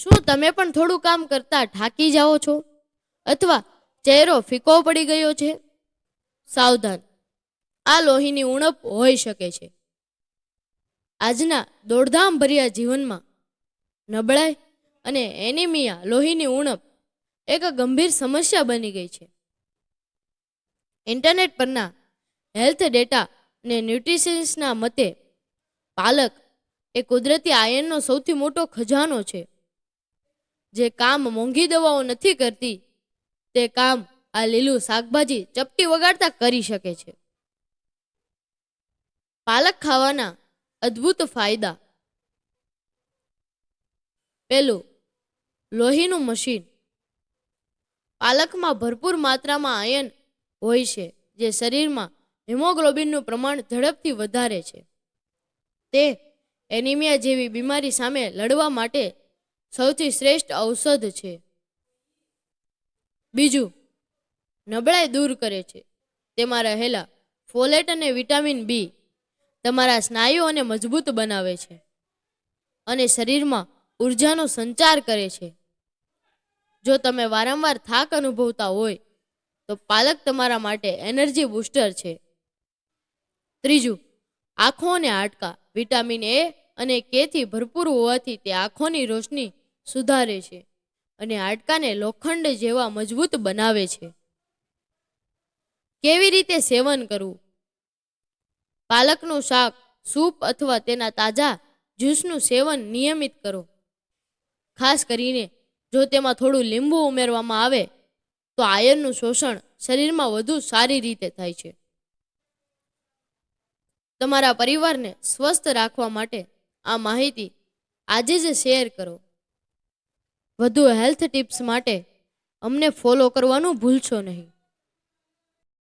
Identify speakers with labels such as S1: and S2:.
S1: શું તમે પણ થોડું કામ કરતા થાકી જાઓ છો અથવા ચહેરો ફીકો પડી ગયો છે? સાવધાન, આ લોહીની ઉણપ હોઈ શકે છે. આજના દોડધામ ભર્યા જીવનમાં નબળાઈ અને એનિમિયા લોહીની ઉણપ એક ગંભીર સમસ્યા બની ગઈ છે. ઇન્ટરનેટ પરના હેલ્થ ડેટા અને ન્યુટ્રિશન્સના મતે પાલક એ કુદરતી આયર્નનો સૌથી મોટો ખજાનો છે. જે કામ મોંઘી દવાઓ નથી કરતી તે કામ આ લીલું શાકભાજી ચપટી વગાડતા કરી શકે છે. પાલક ખાવાના અદ્ભુત ફાયદા. પહેલું, લોહીનું મશીન. પાલકમાં ભરપૂર માત્રામાં આયર્ન હોય છે જે શરીરમાં હિમોગ્લોબિનનું પ્રમાણ ઝડપથી વધારે છે. તે એનિમિયા જેવી બીમારી સામે લડવા માટે સૌથી શ્રેષ્ઠ ઔષધ છે. બીજું, નબળાઈ દૂર કરે છે. તેમાં રહેલા ફોલેટ અને વિટામિન બી તમારા સ્નાયુઓને મજબૂત બનાવે છે અને શરીરમાં ઉર્જાનો સંચાર કરે છે. જો તમે વારંવાર થાક અનુભવતા હોય તો પાલક તમારા માટે એનર્જી બૂસ્ટર છે. ત્રીજું, આંખો અને હાડકાં. વિટામિન એ અને કે થી ભરપૂર હોવાથી તે આંખોની રોશની સુધારે છે અને હાડકાને લોખંડ જેવા મજબૂત બનાવે છે. કેવી રીતે સેવન કરવું? પાલકનું શાક, સૂપ અથવા તેના તાજા જ્યુસનું સેવન નિયમિત કરો. ખાસ કરીને જો તેમાં થોડું લીંબુ ઉમેરવામાં આવે તો આયર્નનું શોષણ શરીરમાં વધુ સારી રીતે થાય છે. તમારા પરિવારને સ્વસ્થ રાખવા માટે આ માહિતી આજે જ શેર કરો. વધુ હેલ્થ ટિપ્સ માટે અમને ફોલો કરવાનું ભૂલશો નહીં.